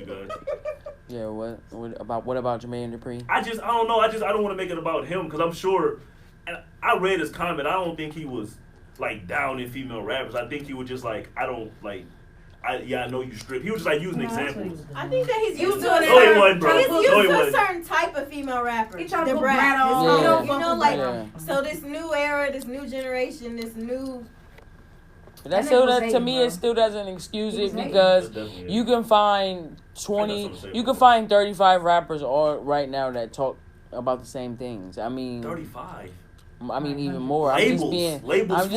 you guys. Yeah, what about Jermaine Dupri? I don't know. I don't want to make it about him because I'm sure. And I read his comment. I don't think he was like down in female rappers. I think he was just like, I don't like. I know you strip. He was just like using examples. I think that he's used to No, he wasn't, bro. He's used No, he to a wasn't. certain type of female rapper. He trying to the put rap. Brad on. Yeah. You know, like Yeah. so this new era, this new generation, this new. But that still, to me, it still doesn't excuse it because you can find 35 rappers all right now that talk about the same things. I mean, 35. I mean, even more. Labels. Labels.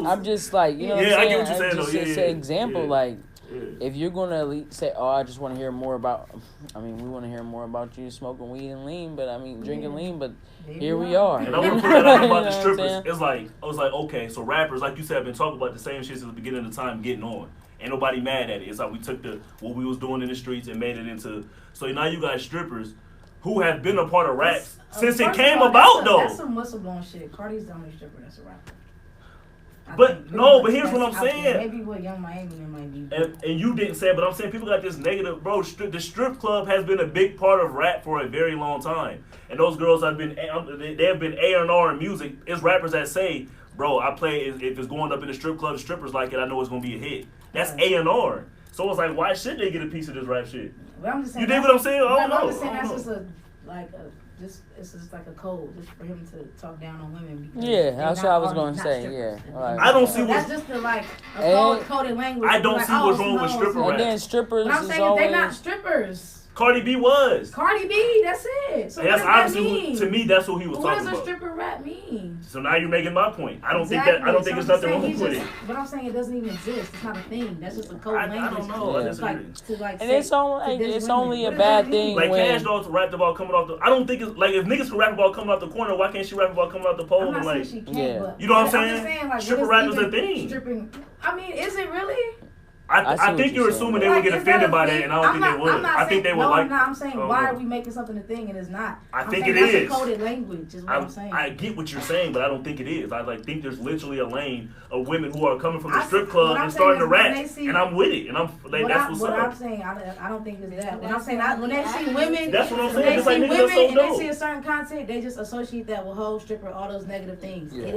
I'm just like, you know what I'm saying? I get what you're saying, though. It's an example, like, Yeah. if you're going to say, oh, I just want to hear more about, we want to hear more about you smoking weed and lean, but drinking lean, but here we are. And I'm going to put that out about You know the what I'm strippers. saying? It's like, I was like, okay, so rappers, like you said, have been talking about the same shit since the beginning of the time getting on. Ain't nobody mad at it. It's like we took what we was doing in the streets and made it into, so now you got strippers who have been a part of rap since it came about, though. That's some whistleblowing shit. Cardi's the only stripper that's a rapper. But here's what I'm saying. Maybe what Young Miami might be. And you didn't say it, but I'm saying people got this negative, bro. The strip club has been a big part of rap for a very long time, and those girls have been they have been A&R in music. It's rappers that say, bro, I play if it's going up in the strip club, the strippers like it. I know it's gonna be a hit. That's A&R. So it's like, why should they get a piece of this rap shit? But I'm just saying, you dig what I'm saying? I don't know. I'm just saying that's just it's just like a code, just for him to talk down on women. Yeah, that's what I was gonna say. Yeah, right. I don't see that's just a coded language. I don't see what's wrong with stripper rap. And then strippers. But I'm saying they're not strippers. Cardi B was. Cardi B, that's it. So that's what does that mean? To me, that's what he was talking about. What does a stripper rap mean? So now you're making my point. I don't think it's nothing wrong with it. But I'm saying it doesn't even exist. It's not a thing. That's just a code language. I don't know. And it's only a bad thing. Like Cash Doll's rapped about coming off the. I don't think it's like if niggas can rap about coming off the corner, why can't she rap about coming off the pole? I'm not and like, saying she can't, but you know what I'm just saying? Like, stripper rap is a thing. Stripping. I mean, is it really? I think you're assuming they would get offended by that, and I don't think they would. I think they would like. No, I'm saying why are we making something a thing and it's not? I think it is. That's a coded language, is what I'm saying. I get what you're saying, but I don't think it is. I think there's literally a lane of women who are coming from the strip club and starting to rap, and I'm with it, and I'm like, that's what's up. What I'm saying, I don't think it's that. What I'm saying, when they see women, that's what I'm saying. They see women and they see a certain content, they just associate that with whole stripper, all those negative things. Yeah.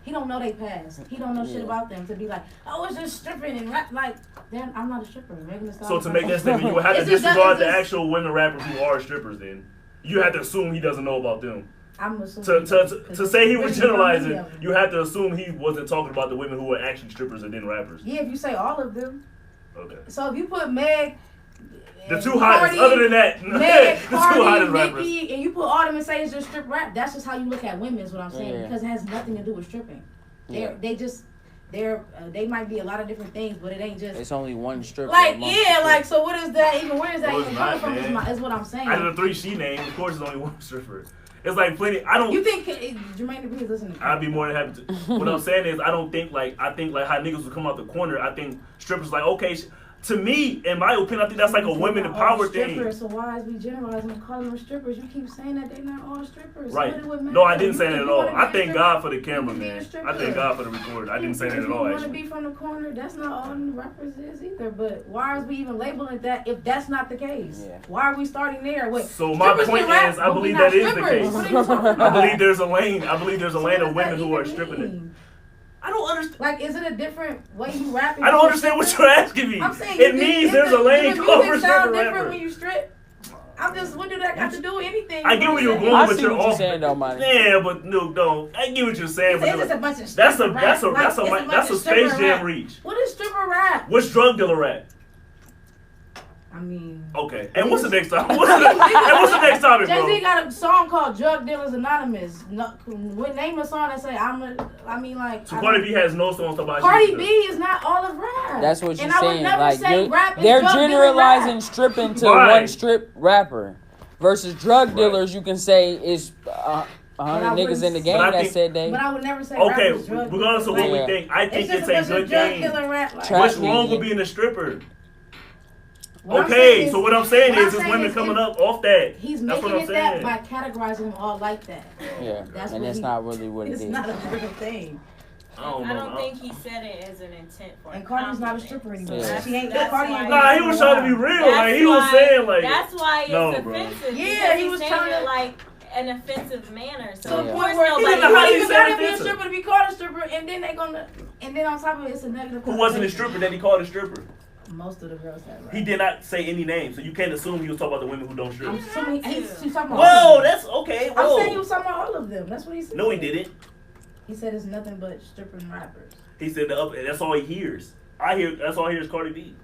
He don't know they past. He don't know shit about them to be like, oh, it's just stripping and rap. Like, then I'm not a stripper. So to make that statement, you would have to disregard the actual women rappers who are strippers. Then you have to assume he doesn't know about them. I'm assuming to say he was generalizing, you have to assume he wasn't talking about the women who were actually strippers and then rappers. Yeah, if you say all of them. Okay. So if you put Meg, the two hottest. Other than that, Meg, the two hottest rappers. Nicki, and you put all them and say it's just strip rap. That's just how you look at women. Is what I'm saying, because it has nothing to do with stripping. They might be a lot of different things, but it ain't just. It's only one stripper. So what is that even? Where is that even coming from? Is what I'm saying. Out of the three she named, of course, it's only one stripper. It's like plenty. I don't. You think Jermaine Dupri is listening? I'd be more than happy to. What I'm saying is, I think like how niggas would come out the corner. I think strippers like okay. To me, in my opinion, I think that's like a women empowered thing. So why is we generalizing and calling them strippers? You keep saying that they're not all strippers. Right. No, I didn't say that at all. I thank God for the camera, man. I thank God for the recorder. I didn't say that at all. If you want to be from the corner, that's not all the rappers is either. But why are we even labeling that if that's not the case? Yeah. Why are we starting there? So my point is, I believe that is the case. I believe there's a lane. I believe there's a lane of women who are stripping it. I don't understand. Like, is it a different way you rapping? I don't understand what you're asking me. I'm saying it means there's a lane called for stripper rapper. When you strip. I'm just. What do that got to do with anything? I get where you're going, but you're off. Saying, though, Monty. Yeah, but no. I get what you're saying. It's just a bunch of that's a Space Jam reach. What is stripper rap? What's drug dealer rap? I mean. Okay. And what's the next topic? What's the next topic, bro? Jay-Z got a song called Drug Dealers Anonymous. Name a song that say So Cardi B has no songs about Cardi B is not all of rap. That's what you're and saying. I would never say rap is they're drug generalizing rap. stripping to one strip rapper. Versus drug dealers, you can say is 100 niggas in the game that said they. But I would never say okay, rap is drug regardless of what we think, I think it's a good thing. What's wrong with being a stripper? Okay, so what I'm saying is women coming up off that. He's making it that by categorizing them all like that. Yeah, and that's not really what it is. It's not a real thing. I don't think he said it as an intent for. And Cardi's not a stripper anymore. Yeah. She ain't. That's Cardi why- ain't Nah, he was trying to be real. Like he was saying, like that's why it's no, bro. offensive. Yeah, because he he's was saying trying to it like an offensive manner. So to the of point course where He you didn't know how don't he even said gotta be a offensive. stripper to be called a stripper, and then they gonna, and then on top of it, it's a negative. Who wasn't a connotation. stripper that he called a stripper? Most of the girls have. Right? He did not say any names, so you can't assume he was talking about the women who don't strip. I'm assuming he's talking about. Whoa, that's okay. I'm saying he Whoa. was talking about all of them. That's what he said. No, he didn't. He said it's nothing but strippers and rappers. He said that's all he hears. That's all I hear is Cardi B.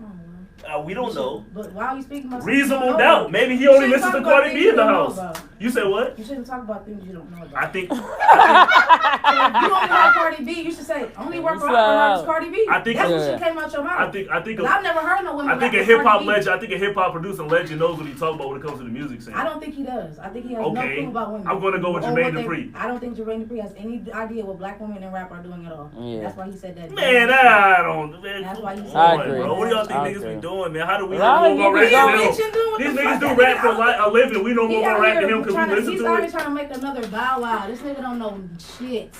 Oh, well. We don't know. But why are you speaking about Reasonable doubt. Maybe he only listens to Cardi B in the house. About. You said what? You shouldn't talk about things you don't know about. I think. If you only like Cardi B, you should say only work around her is Cardi B. I think- That's what should came out your mouth. I think. 'Cause I've never heard no women. I think rap a with hip hop Cardi B. legend. I think a hip hop producing legend knows what he's talking about when it comes to the music scene. I don't think he does. I think he has no Okay. clue about women. I'm gonna go with Or Jermaine what Dupri. I don't think Jermaine Dupri has any idea what black women in rap are doing at all. Yeah. That's why he said that. Man, I don't. Man, That's why you come said on, I agree. bro. What do y'all think I niggas agree. be doing, man? How do we A lot know of more niggas rap don't- than him? These niggas do rap for a living. We know more about rap than him because we listen He's to always it. trying to make another Bow Wow. This nigga don't know shit.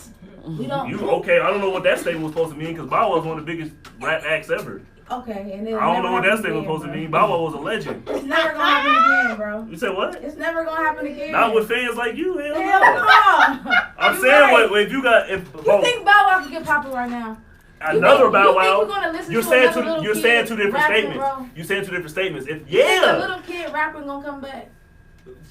We don't. You okay? I don't know what that statement was supposed to mean because Bow Wow was one of the biggest rap acts ever. Okay, and then I don't know what that statement was supposed to mean. Bow Wow was a legend. It's never gonna happen again, bro. You said what? It's never gonna happen again. Not with fans like you, hell Hell no. no. I'm You saying, right. if you got You think Bow Wow could get popular right now? another Bow you think Wow, we're gonna listen you're to saying another little you're kid saying two different rapping, statements. bro? You're saying two different statements. If You think a yeah, little kid rapping gonna come back?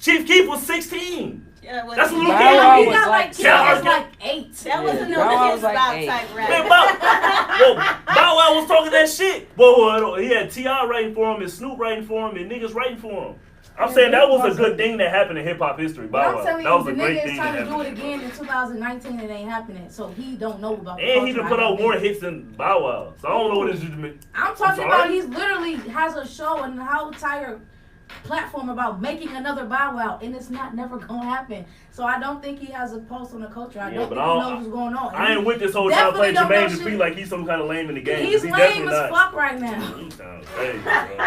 Chief Keef was 16. Yeah, That's a little Bow kid. Wow He's was not like like 10, Yeah, he's like 8. That wasn't Yeah. no Bow Wow his was like about 8. type rap. Man, Bow Wow was talking that shit. Well, he had T.I. writing for him and Snoop writing for him and niggas writing for him. I'm saying that was a good thing that happened in hip hop history. But Bow I'm Wow. telling That was you, a the great nigga is thing that trying to do it happened. again in 2019. It ain't happening, so he don't know about. And he the done culture. put I out don't more think. hits than Bow Wow. So I don't know what this is. I'm talking sorry? about he's literally has a show and how entire platform about making another Bow Wow, and it's not never gonna happen. So I don't think he has a pulse on the culture. I Yeah, don't but think he knows what's going on. I ain't with this whole time playing Definitely Jermaine don't know Dupri shit. like he's some kind of lame in the game. He's He lame definitely as not. fuck right now. He sounds crazy, bro.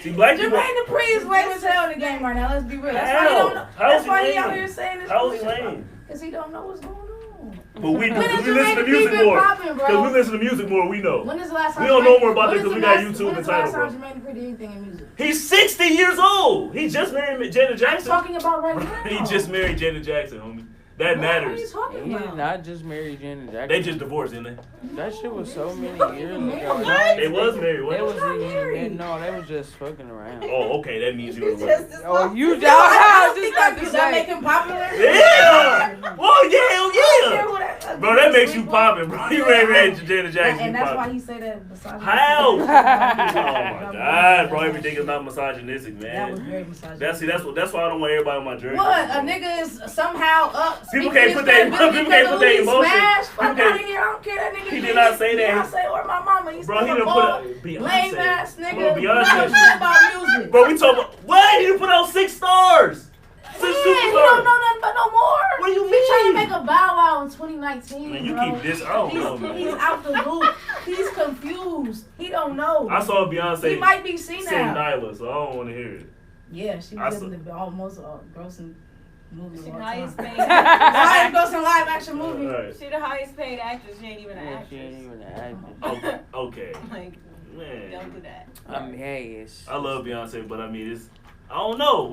See, black people. Jermaine Dupri is lame as hell in the game right now. Let's be real. That's why he How? don't know. How That's is he why he lame? out here saying this. How is he lame? Because he don't know what's going on. But we do. When has We listen to Jermaine music been more. popping, bro? Because we listen to music more, we know. When is the last time We don't know more about when this is because we the got last- YouTube when and is the last title, time bro. Jermaine Dupri did anything in music? He's 60 years old. He just married Janet I'm Jackson. talking about right now. He just married Janet Jackson, homie. That What are you matters. talking He did about? not just marry Janet Jackson. They just divorced, didn't they? That shit was so many years What? ago. They was married, They wasn't was they? not married. no, they was just fucking around. Oh, okay. That means you were Just right. as Oh, long- you I down? think Just about that to does that make say. him popular? Yeah! Whoa, yeah, hell yeah! Yeah. Bro, that makes you popping, bro. You ain't married Janet Jackson. And you that's why popping. he said that. Besides How? Oh my God, bro! Everything is not misogynistic, That was man. very misogynistic. That's why I don't want everybody on my jersey. What? A nigga is somehow up. People speaking can't his put their- credibility people can't because put of their who he emotions. smashed. People Fuck can't- out of here. I don't care that nigga. He did not say that. Beyonce or my mama. He's Bro, still he a done put bald, out Beyonce. lame ass nigga. Bro, Bro, Beyonce. shit about music. Bro, we talking about what? He done put out 6 stars. 6 Yeah, he don't superstars. know nothing but no more. What do you He's trying to mean? make a Bow Wow in 2019. Man, you bro. keep this. I don't know, He's man. out the loop. He's confused. He don't know. I saw He Beyonce might be sing senile. Nyla, so I don't want to hear it. Yeah, she I was saw- in the almost grossing movie of She all the time. highest paid. Highest grossing live action movie. Alright. She the highest paid actress. She ain't even an Yeah, she ain't actress. even an actor. Okay. Like, Man. don't do that. I mean, hey, it's. I love Beyonce, but I mean, I don't know.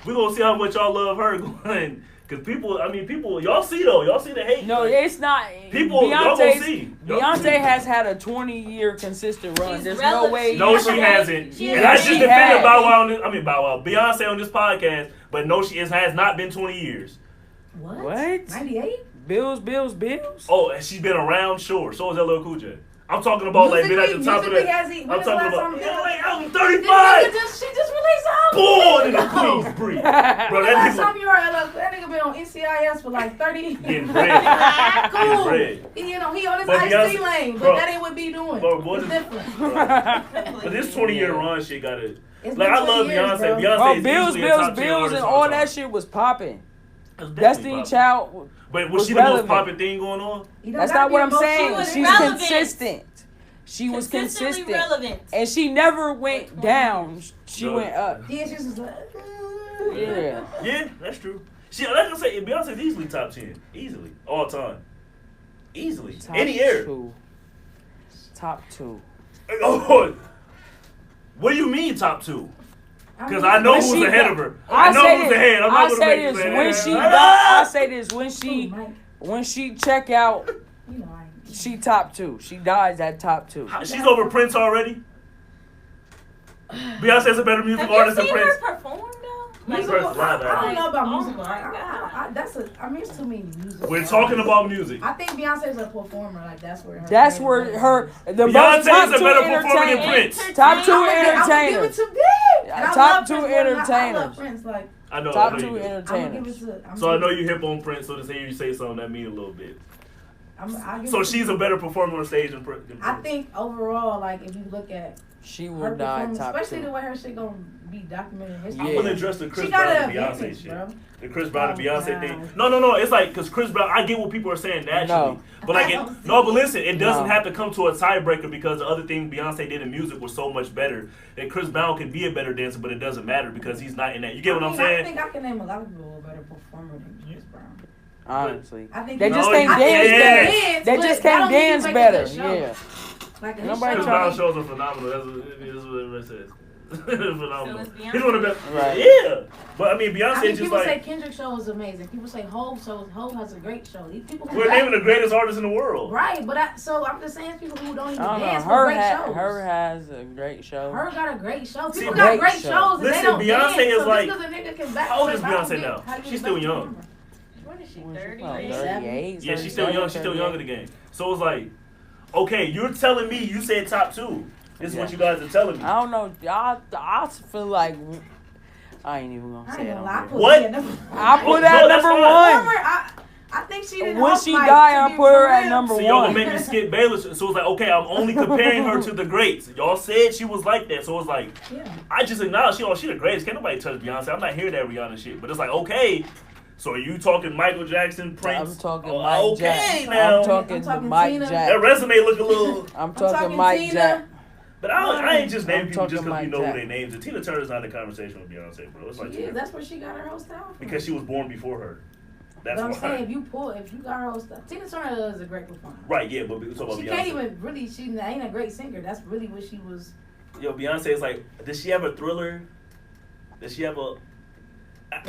We gonna see how much y'all love her going. Cause people, y'all see though. Y'all see the hate. No, Like, it's not. People, y'all gonna see. Y'all Beyonce see. has had a 20-year consistent run. She's There's relevant. no way. No, She she hasn't. She And I has. just She defended has. Bow Wow. Beyonce on this podcast, but no, it has not been 20 years. What? What? 98? Bills. Oh, and she's been around, sure. So is LL Cool J. I'm talking about like been at the top of musically, that. has he- I'm when is the talking last about. time he- Yeah, like, I'm This nigga 35. she just released an album. Born in the No. Queens breed. Bro, When the last that time you heard LL, that nigga been on NCIS for like 30 getting bread. Cool. Getting bread. He on his But Ice-T Beyonce- lane, but bro. that ain't what be doing. Bro, what It's is- different. But this 20-year run shit gotta. It's Like, been I love 20 years, Beyonce. bro. Beyonce Bro, is Bills, easily a top 10 and artist all time. that shit was popping. That's definitely Destiny popping. Child. But was was she the most relevant. popping thing going on? You don't That's gotta not be what I'm emotional. saying. She was She's relevant. consistent. She was Consistently consistent. relevant. And she never went down. She No. went up. Yeah, she's just like, Yeah. Yeah, that's true. She, like I say, Beyonce's easily top 10. Easily. All time. Easily. Top Any year. Top 2. Oh, what do you mean top 2? Because I know When who's she ahead got- of her. I I know say who's this. ahead. I'm I not gonna say make this. it. When she I say this. When she check out, You know, I ain't. she top 2. She dies at top 2. She's over Prince already. Beyonce's a better music Have you artist than seen Prince. her perform though? Musical- Like, I don't know about Oh musical. my God. I mean, it's too many music. We're talking about music. I think Beyonce's a performer. Like that's where. That's where her the Beyonce most is top a 2 better performer than entertainers. Prince. Top 2 I'm gonna give entertainers. it to Big. And I Top love 2 Prince more than I entertainers. love Prince. Like I know. Top I know 2 you do. I'm gonna give it entertainers. to. So I know you hip on Prince. So to say you say something that mean a little bit. I'll give So it to she's a better performer on stage than Prince. I think overall, like if you look at She her will die performance, top especially 2. the way her shit gonna be documented in history. I'm Yeah. gonna address the Chris She got Brown an and Beyonce advantage, shit. bro. The Chris Brown and Oh, Beyonce God. thing. No. It's like because Chris Brown. I get what people are saying naturally, No. but like but listen, it doesn't No. have to come to a tiebreaker because the other thing Beyonce did in music was so much better that Chris Brown could be a better dancer, but it doesn't matter because he's not in that. You get what I'm I saying? think I can name a lot of people who are better performer than Chris Brown. Honestly. I think They No, just you can't can't. dance better. Dance, They but just that can't don't mean you dance make a better. good show. Yeah. Like his Nobody Chris show, Brown trying- shows are phenomenal. That's what it says. Phenomenal. So is He's one of the best. Right. Yeah, but I mean Beyonce I mean, just people say like Kendrick's show is amazing. People say Hove has a great show. These people who we're rap- naming the greatest artist in the world. right, but so I'm just saying people who don't even I don't know. dance for Her great shows. her has a great show. Her got a great show. See, People got great great show. shows and Listen, they don't Beyonce dance. is So like- just 'cause a nigga can back How old is flip, I don't Beyonce get now? how you She's the still best young. performer. What is she, When 30? probably Like, 38, Yeah, she's still young. She's still 38. young in the game. So it's like, okay, you're telling me you said top 2. This is what Yeah. you guys are telling me. I don't know. I feel like I ain't even gonna I say ain't it gonna on lie, I here. put What? Leah number I put No, that that's number fine. one. I think she didn't When help she Mike die, to I be put her for at real. number So y'all one. gonna make me skip Baylor. So it's like, okay, I'm only comparing her to the greats. Y'all said she was like that. So it's like, Yeah. I just acknowledge she the greatest. Can't nobody touch Beyonce. I'm not hearing that Rihanna shit. But it's like, okay. So are you talking Michael Jackson, Prince? I'm talking Oh, Mike okay Jack. now. I'm talking I'm to talking Mike Tina. Jack. That resume look a little. I'm talking talking Mike Tina. Jack. But I ain't just naming I'm people just talking because we Mike know who Jack. their names. And Tina Turner's not in the conversation with Beyonce, bro. It's like She is. That's where she got her whole style from. because she was born before her. That's But I'm why. saying if you got her whole style, Tina Turner is a great performer. Right, yeah, but we talk about She Beyonce. can't even really. She ain't a great singer. That's really what she was. Yo, Beyonce is like, does she have a Thriller? Does she have a?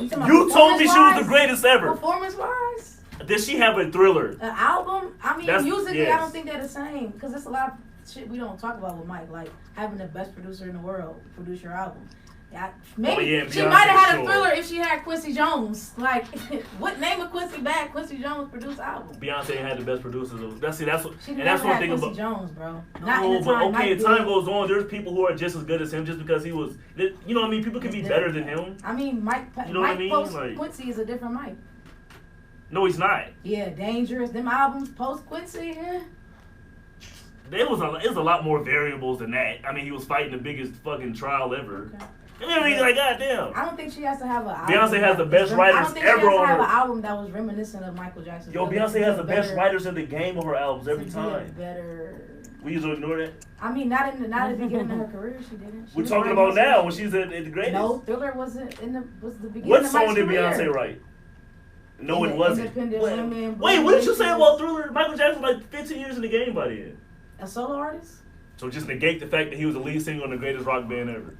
You talking about You told me she was the performance-wise? greatest ever. Performance wise, Does she have a Thriller? an album. I mean, That's- musically, yes. I don't think they're the same because there's a lot of shit we don't talk about with Mike, like having the best producer in the world produce your album. Yeah, maybe Oh, yeah, she Beyonce, might have had sure. a Thriller if she had Quincy Jones. Like, what name of Quincy Jones produced album? Beyonce had the best producers. That's what, She and never that's one had thing Quincy about. Jones, bro. Not No, in the but time okay, Mike as time did. goes on, there's people who are just as good as him just because he was. You know what I mean? People can be better than him. I mean, Mike. You know what I Mike mean? post Like- Quincy is a different Mike. No, he's not. Yeah, Dangerous. Them albums post Quincy. Yeah. It was a lot more variables than that. I mean, he was fighting the biggest fucking trial ever. Okay. I mean, like, goddamn. I don't think she has to have an album. Beyonce has the best I writers don't think ever she has on to have her. an album that was reminiscent of Michael Jackson. Yo, Beyonce has the best writers in the game of her albums every time. Better. We usually ignore that. I mean, not at the beginning of her career, she didn't. She We're was talking writing about now songs. when she's at the greatest. No, Thriller was the beginning. What of song Mike's did career. Beyonce write? No, it wasn't. Independent Wait, Women, what did you say Blue about Thriller? Michael Jackson was like 15 years in the game by then. A solo artist? So just negate the fact that he was the lead singer on the greatest rock band ever.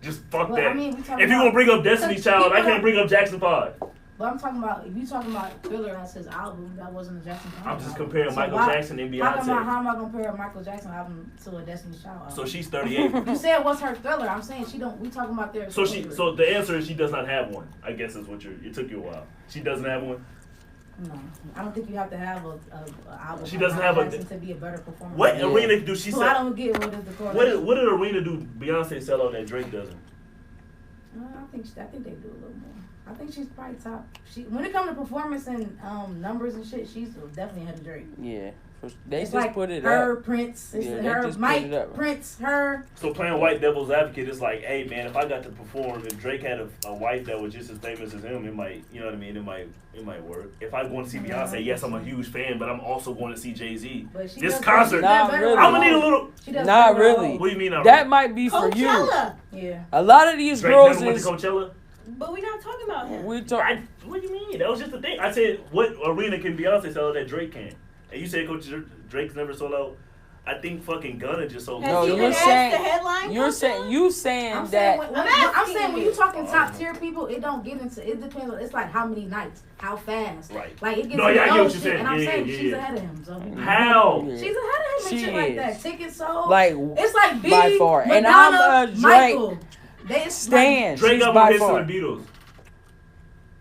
Just fuck Well, that. I mean, we talking If you're about- gonna bring up Destiny's because Child, I people can't bring up Jackson 5. But I'm talking about, if you talking about Thriller as his album, that wasn't a Jackson Five I'm just album. comparing So Michael why- Jackson and How Beyonce. am I gonna compare a Michael Jackson album to a Destiny's Child album? So she's 38. You said what's her Thriller? I'm saying she don't. We talking about their. So the answer is she does not have one. I guess is what it took you a while. She doesn't have one. No, I don't think you have to have a album. She by doesn't Michael have a- Jackson to be a better performer. What Yeah. arena do she So I sell? don't get what is the correlation. What did arena do Beyonce sell out that Drake doesn't? I think they do a little more. I think she's probably top. When it comes to performance and numbers and shit, she's definitely ahead of Drake. Yeah. They It's just like put it her, up. Prince, it's Yeah, they her, just put Mike, it up. Prince, her. So playing white devil's advocate, it's like, hey man, if I got to perform, if Drake had a wife that was just as famous as him, it might, you know what I mean? It might work. If I want to see Beyonce, yes, I'm a huge fan, but I'm also going to see Jay-Z. But she This does- concert, she does Nah, better really. on I'm gonna her need a own. little. She does Not better on her really. own. What do you mean? Not That really? might be for you. Coachella. Yeah. A lot of these Drake girls never went to is. Coachella. But we're not talking about him. We talk. What do you mean? That was just the thing. I said, what arena can Beyonce sell that Drake can? And you say Coach Drake's never sold out. I think fucking Gunna just sold out. No, Has he you're been saying- asked the headline? You're saying I'm that. saying when you talking top tier people, it don't get into. It depends on. It's like how many nights, how fast. Right. Like it gets. No, yeah, I get into what those you're shit, saying. and I'm Yeah, saying yeah, she's yeah. ahead of him. So How? Yeah. she's ahead of him and She shit like is. that. Tickets sold. Like, it's like B, by far. Madonna, And I'm a Drake Michael. They Stan. Drake She's got more by hits far. than the Beatles.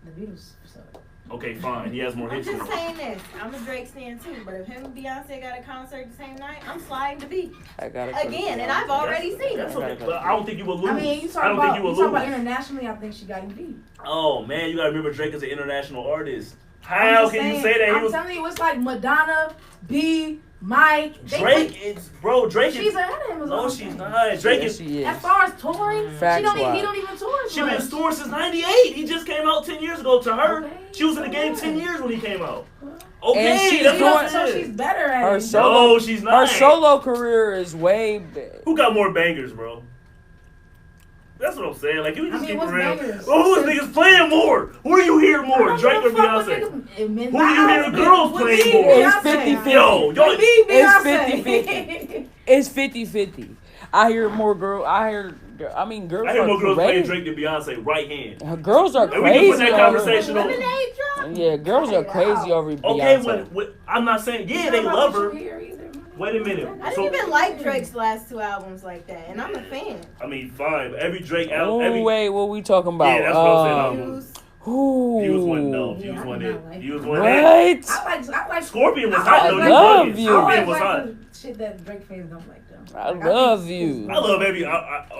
Like, the Beatles. So. Okay, fine. He has more I'm hits just than them. saying this. I'm a Drake stan too, but if him and Beyonce got a concert the same night, I'm sliding to B I gotta go to again, and Beyonce. I've already seen That's it. okay. But I don't think you will lose. I mean, you I talk don't about think you will talk about lose. internationally. I think she got him beat. Oh man, you gotta remember Drake is an international artist. I'm How just can you saying, say that he I'm was telling you, it's like Madonna, B, Mike. They Drake? Is bro, Drake She's is. ahead of him. Is all No, I'm she's saying. not. Drake Yes, is. she is. As far as touring, Facts he don't wise. even tour as She been much. touring since '98. He just came out 10 years ago. To her, Okay, she was in the so game what? 10 years when he came out. And Okay, she's that's So what I'm so saying. she's better at Her it. solo- No, she's Her not. solo career is way big. Who got more bangers, bro? That's what I'm saying. Like, you I just mean, keep what's it real. bangers? Well, who's niggas playing more? Who do you hear more, Drake or Beyonce? Who do you hear girls playing more? It's 50-50. Yo, It's 50-50. It's 50-50. I hear more girls. I hear girls I hear are more girls playing crazy. Drake than Beyonce right hand. Girls are And we can crazy put that over. conversation on. Lemonade drop. Yeah, girls are crazy over Okay, Beyonce. when I'm not saying they love her. Wait a minute. I So- didn't even like Drake's last two albums like that, and I'm a fan. I mean, fine. But every Drake Oh album, every wait, what we talking about? Yeah, that's what I'm saying. Views. Views wasn't no. Ooh. Views Yeah, wasn't I it. don't like Views that. wasn't it. What? I like Scorpion was I hot though. like You love bugging. you. Scorpion was hot. Shit that Drake fans don't like though. I Like, love think you. it's- I love every.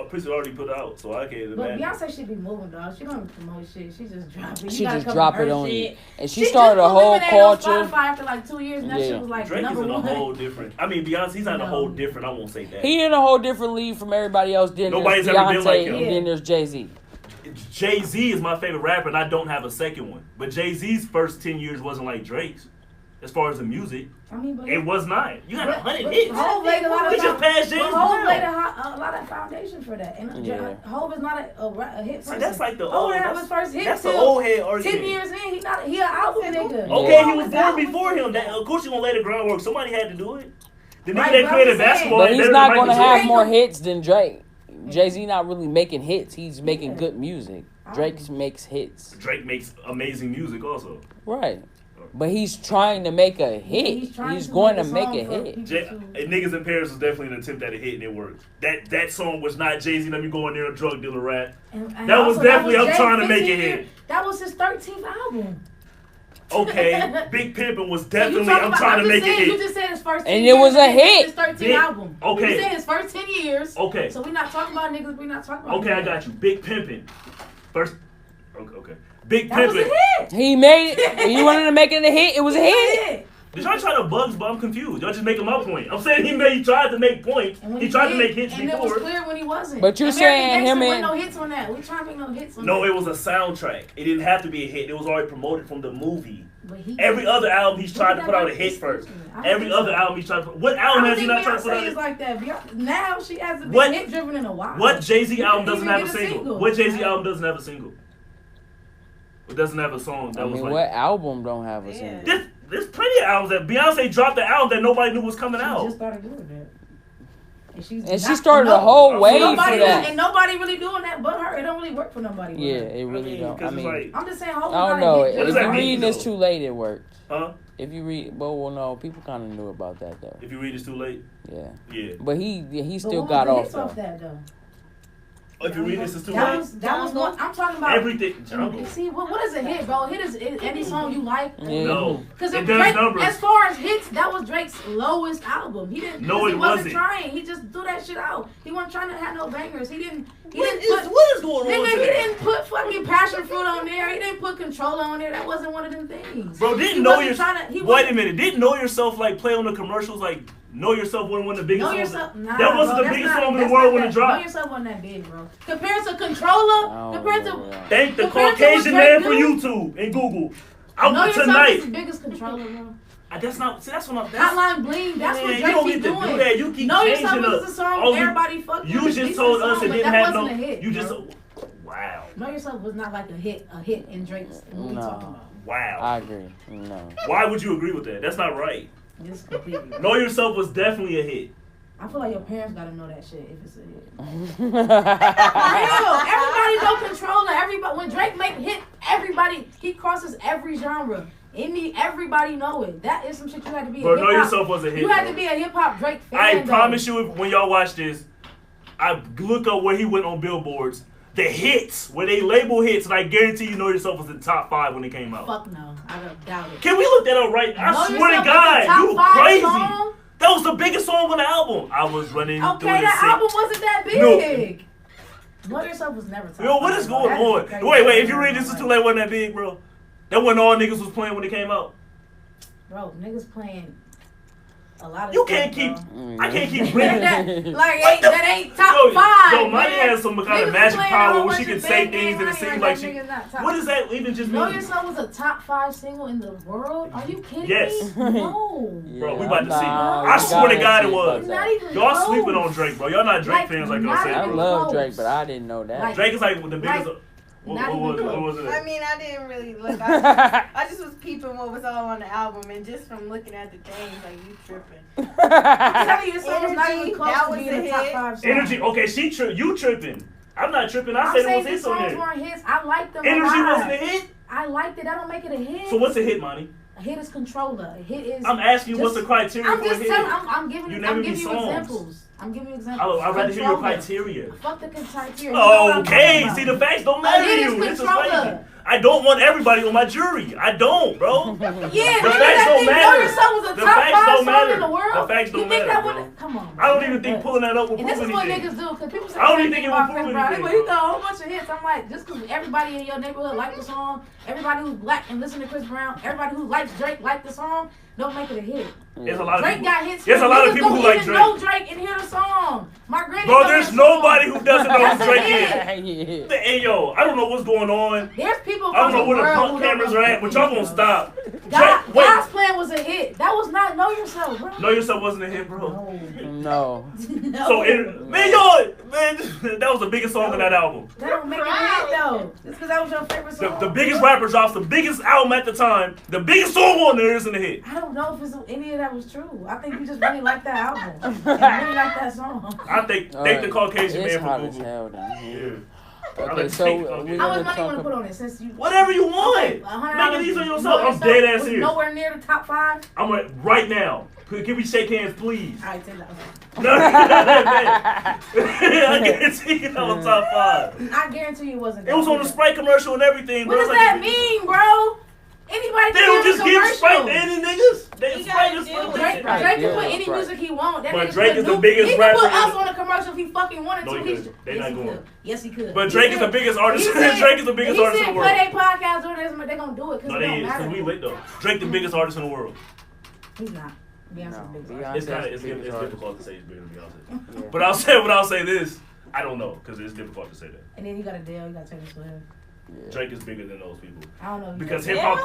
Prince already put out, so I can't But imagine. Beyonce should be moving, dog. She don't even promote shit. She just drop it. She You gotta just come drop with it her on you, shit. and she just started a put whole Lemonade on culture. Spotify after like 2 years, and that Yeah. shit was like Drake is number in a one. whole different. I mean, Beyonce. He's not in a No. whole different. I won't say that. He in a whole different league from everybody else. Then Nobody's there's ever been like Beyonce, him. and then there's Jay-Z. Jay-Z is my favorite rapper, and I don't have a second one. But Jay-Z's first 10 years wasn't like Drake's, as far as the music. I mean, but It was not. You got 100 but hits. Hov laid a lot of We just passed James Hov laid Brown. a lot of foundation for that, and Yeah. Hov is not a hit person. See, that's like the Hov old. didn't have his first hit That's the till old head argument. 10 years in. He an album nigga. Okay, Yeah. he was born before him. That, of course, you gonna lay the groundwork. Somebody had to do it. The nigga Right, that but created I'm saying- basketball. But ain't he's better not than going to Michael have Jordan. more hits than Drake. Jay-Z not really making hits. He's making Yeah. good music. Drake makes hits. Drake makes amazing music also. Right. But he's trying to make a hit. trying He's to going to a make song a for hit. people Jay, to- Niggas in Paris was definitely an attempt at a hit and it worked. That song was not Jay-Z, let me go in there and drug dealer rap. and that was also, definitely I'm Jay trying to make 15 it year- hit. That was his 13th album. Okay, Big Pimpin' was You definitely talking I'm about- trying to just make saying, it You hit. just said his first 10 And years. it was a hit. His 13th Big- album. okay. You said his first 10 years. Okay. So we're not talking about niggas. We're not talking about Okay, I got you. Big Pimpin'. First, okay. Big That was a Pimpin'. hit. He made it. You wanted to make it a hit. It was a hit. hit. Did y'all try to bugs, but I'm confused. Y'all just making my point. I'm saying he tried to make points. And when He tried to did, make hits and it was before. clear when he wasn't. But you're American saying Gangster him wasn't and- no hits on that. We trying to make no hits on No, that. it was a soundtrack. It didn't have to be a hit. It was already promoted from the movie. But he Every other album he's tried to that put out a like hit this first. person. I don't Every think other so. album he's tried to put. What I album don't has he think not tried to put Beyonce out? is like that. Now she hasn't been What- hit driven in a while. What Jay-Z album Didn't doesn't even have a get a single? single. What Jay-Z album doesn't have a single? It doesn't have a song that I was mean, like. what album don't have a Yeah. single? There's plenty of albums that Beyonce dropped the album that nobody knew was coming She out. just started doing that. And she started a whole wave for nobody that. And nobody really doing that but her. It don't really work for nobody. but Yeah, her. it really don't. I Because mean, it's like, I'm just saying. I don't know. What If does you that mean, read this though? too late, it worked. huh? If you read, well, no, people kind of knew about that though. If you read this too late, Yeah, yeah. but he But still what got was the off hits though. that though. If you read this is too That late, was one. I'm talking about everything. Jungle. See, what is a hit, bro? Hit is any song you like. Yeah. No, Because it does numbers. as far as hits, that was Drake's lowest album. He didn't. No, 'cause it he wasn't wasn't. trying. He just threw that shit out. He wasn't trying to have no bangers. He didn't. He What didn't is, put. what is going on Nigga, he today? didn't put fucking passion fruit on there. He didn't put controller on there. That wasn't one of them things. Bro, He didn't know wasn't yourself. trying to- he Wait wasn't- a minute. Didn't Know Yourself like play on the commercials? Like Know Yourself wasn't one of the biggest Know songs. Yourself. Nah, that wasn't bro, the that's biggest not- song in the that's world not when it that- dropped. Know Yourself wasn't that big, bro. Compared to Controller, compared to. Thank the Compared to what Caucasian Drake man for do? YouTube and Google. Know Out Yourself is tonight. the biggest controller, bro. That's not. See, that's what I'm. That's, Hotline Bling, that's Man, what you Drake don't keep get to doing. do that. You keep Know changing Yourself up. is a song Oh, you- everybody fucked You with. just It's a told song, us it but didn't that have no. wasn't a hit, You just. bro. Wow. Know Yourself was not like a hit in Drake's. What we No. talking about? Wow. I agree. No. Why would you agree with that? That's not right. This is completely wrong. Know Yourself was definitely a hit. I feel like your parents gotta know that shit if it's a hit. Real. Real. Everybody know Controller. Everybody, when Drake make hit, everybody, he crosses every genre. Everybody know it. That is some shit you had to be. Bro, Know Yourself was a hit. You had bro. to be a hip hop Drake fan. I though. promise you, when y'all watch this, I look up where he went on billboards. The hits, where they label hits, and I guarantee you Know Yourself was in the top 5 when it came out. Fuck no, I don't doubt it. Can we look that up right? I Know swear to Yourself God, was the top you 5 crazy. song? That was the biggest song on the album. I was running through Okay, the that city. album wasn't that big. Know Yourself was never top Yo, what 5, is bro. going That on? is crazy. Wait, if you read This Is Too Late wasn't that big, bro. That wasn't all niggas was playing when it came out. Bro, niggas playing a lot of You stuff, can't keep. bro. I can't keep That, reading. that ain't top 5. Yo, Money man. has some kind Niggas of magic playing a power whole where she bunch can of say bang things and it bang seems money like that she. nigga's not top What does that even just Know mean? Yourself was a top 5 single in the world? Are you kidding Yes. me? No. Bro, we about to see. Nah, I you swear to gotta God see it was. It's not even Y'all close. sleeping on Drake, bro. Y'all not Drake Like, fans like y'all not say. I even bro. love close. Drake, but I didn't know that. Like, Drake is like the biggest. Like, What not was even it? What was it? I mean, I didn't really look. I just was peeping what was all on the album, and just from looking at the things, like, you tripping. I'm telling you, this song was not Energy, even close that to was being a a top hit. 5 song. Energy. Okay, you tripping. I'm not tripping. I I'm said it saying was these hits on songs there. weren't hits. I liked them Energy a lot. wasn't a hit. I liked it. That don't make it a hit. So what's a hit, Monty? A hit is Controller. A hit is. I'm asking you what's the just- criteria I'm for a just hit. telling. I'm giving You you. naming I'm me giving you songs. examples. I'm giving you examples. I'd rather hear your Controller. criteria. Fuck the criteria. You know what I'm Okay, talking about. see the facts don't matter to hit is you. This is Controller. crazy. I don't want everybody on my jury. I don't, bro. Yeah, The nigga, facts that don't thing Know matter. Yourself was a The top facts 5 don't song matter. in the world. The facts You don't think matter, that bro. would? Come on. I don't even think But- pulling that up will And prove this is what anything. niggas do, because people say I don't the even same think thing it will about prove Chris Brown. anything, But he bro. got a whole bunch of hits. I'm like, just because everybody in your neighborhood like the song, everybody who's black and listen to Chris Brown, everybody who likes Drake like the song, don't make it a hit. There's a lot of Drake people. got hits. There's a lot of Niggas people who don't like even Drake. know Drake and hear the song. My granny Bro, know there's that song. nobody who doesn't know That's who Drake a is. Yeah. Hey, yo, I don't know what's going on. There's people I don't from know where the world pump who don't cameras know are at, but y'all gonna stop. God, Wait, God's Plan was a hit. That was not Know Yourself, bro. Know Yourself wasn't a hit, bro. No. No. So, man, that was the biggest song on that album. That don't make it a hit though. Just because that was your favorite song. The biggest rapper drops the biggest album at the time. The biggest song on there isn't a hit. I don't know if any of that was true. I think you just really like that album and really like that song. I think the Alright, Caucasian it's man hot from as Google. hell down here. Yeah. Okay, so How we're How gonna much money you talk want to put about. on it since you? Whatever you want. $100 Make it easy on Know yourself. I'm Yourself dead ass was serious. Nowhere near the top 5. I'm right now. Can we shake hands, please? All right, $10. No, I guarantee you that was top 5. I guarantee you it wasn't. It was on the Sprite commercial and everything. What bro. does It's like- that mean, bro? Anybody They can don't be just on a give Sprite commercial. to any niggas. They He Sprite gotta is deal for with Drake, it. Right, Drake yeah, can put any right. music he wants. That But nigga Drake could is the do- biggest he rapper could put us in- on a commercial if he fucking wanted No, to. he He couldn't. They yes, not he going. could. Yes, he could. But He Drake is said- the biggest artist. he said- Drake is the biggest artist in the He world. said, play their podcast doing this, but they gonna do it No, because it they don't is. matter. Cause we lit though. Drake the biggest artist in the world. He's not. Beyonce's No, biggest Beyonce- artist. It's kind of Beyonce's the biggest difficult to say he's bigger than Beyonce. Yeah. But I'll say this. I don't know because it's difficult to say that. And then you got Adele, you got Taylor Swift. Yeah. Drake is bigger than those people I don't know. if you because know. hip hop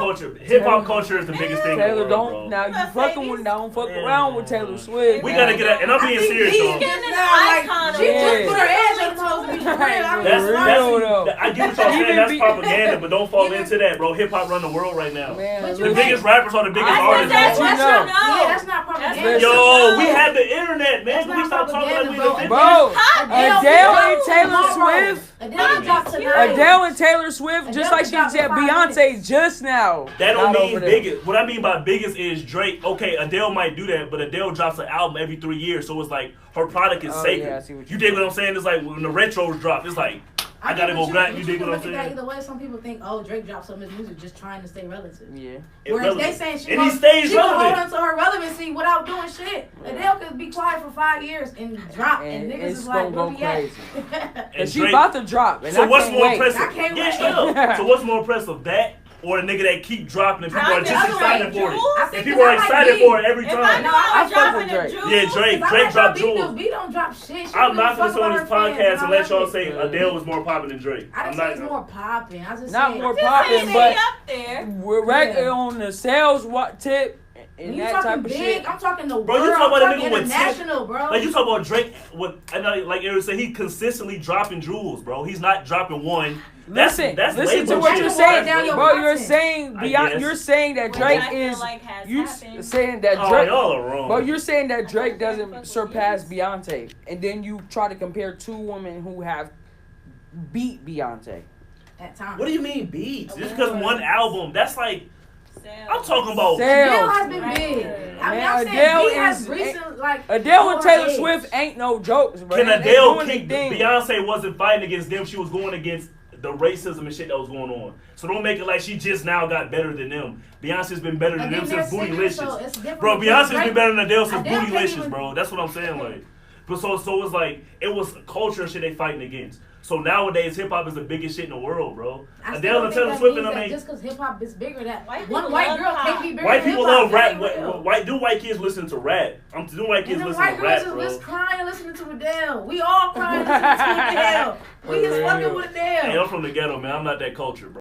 culture is the biggest thing in the Taylor, world, don't bro. now you Let's fucking say with this- don't fuck Yeah. around with Taylor Swift. We now. gotta get out, and I'm being serious, He's y'all. Getting an now, like, icon she of Yeah. just put her hands on the most people. That's That's real, though. I get what y'all saying. Even That's be- propaganda, but don't fall Even- into that, bro. Hip hop run the world right now. Man, But The you biggest rappers are the biggest I artists. said bro. that That's you not know. Yeah, no. that's not propaganda. That's- Yo, we have the internet, man. That's Can we not stop talking like we the propaganda, 50s? Bro, Adele Adele and dropped Taylor tomorrow. Swift. Adele dropped tonight. Adele and Taylor Swift, just Adele like she dropped said, 5 Beyonce minutes. just now. That don't Not mean over there. biggest. What I mean by biggest is Drake. Okay, Adele might do that, but Adele drops an album every 3 years, so it's like her product is Oh, sacred. yeah, I see what you you're dig what saying. I'm saying? It's like when the retros drop, it's like I gotta go back. You dig what I'm Look at that saying? either way. Some people think, oh, Drake dropped some of his music just trying to stay relative. Yeah. Whereas they saying she and he gonna- stays she gonna hold relevant. on to her relevancy without doing shit. Adele could be quiet for 5 years and drop, and niggas it's is gonna like, go where we at? crazy. And And she Drake- about to drop. And So I what's can't more wait. impressive? I can't Yeah, wait. straight up. So what's more impressive, that or a nigga that keep dropping and people I are think just the other excited way, for it? Jules. I And think people are I like excited Beat. for it every If I time. know I I was fuck with dropping Drake. a Jules. Yeah, Drake Drake dropped Jewels. B don't drop shit. She I'm don't not give gonna a sit on fuck this about her fans, podcast and I let love y'all it. say Adele was more popping than Drake. I I'm didn't say not it's more popping. I just Not said more Just popping, say but up there. we're right Yeah. on the sales tip and When you that talking type of big, shit. I'm talking the Bro, you world. talking I'm about a talking nigga with international, bro. Like you talk about Drake, like Eric said, he consistently dropping jewels, bro. He's not dropping one. Listen That's to label what shit. you're That's saying, down your bro. You're content. saying I beyond. guess. You're saying that Which Drake I feel is. like has You happened. saying that Oh, Drake. y'all are wrong. But you're saying that Drake doesn't Fucking surpass years. Beyonce, and then you try to compare two women who have beat Beyonce. At times. What do you mean beats? Just because one album, that's like Sales. I'm talking about. Sales. Adele has been Right. big. I mean, Man, I'm saying Adele B has is- recent, like Adele and all Taylor age. Swift ain't no jokes, bro. Can They Adele doing kick? their thing. Beyonce wasn't fighting against them. She was going against the racism and shit that was going on. So don't make it like she just now got better than them. Beyonce's been better than And them then since they're singers, so Bootylicious. it's different Bro, because Beyonce's been Drake- better than Adele since Adele can't Bootylicious, even- bro. That's what I'm saying, like. But so it's like it was culture and shit they fighting against. So nowadays hip hop is the biggest shit in the world, bro. I still Adele don't and think Taylor that Swift means and them that ain't. just because hip hop is bigger, that White one people white love girl pop. can't be bigger White than people hip-hop. love That rap. ain't real. White kids listen to rap. Do white kids And the listen white to rap, girls bro? is crying listening to Adele. We all crying listening to Adele. We is fucking with Hey, Adele. I'm from the ghetto, man. I'm not that culture, bro.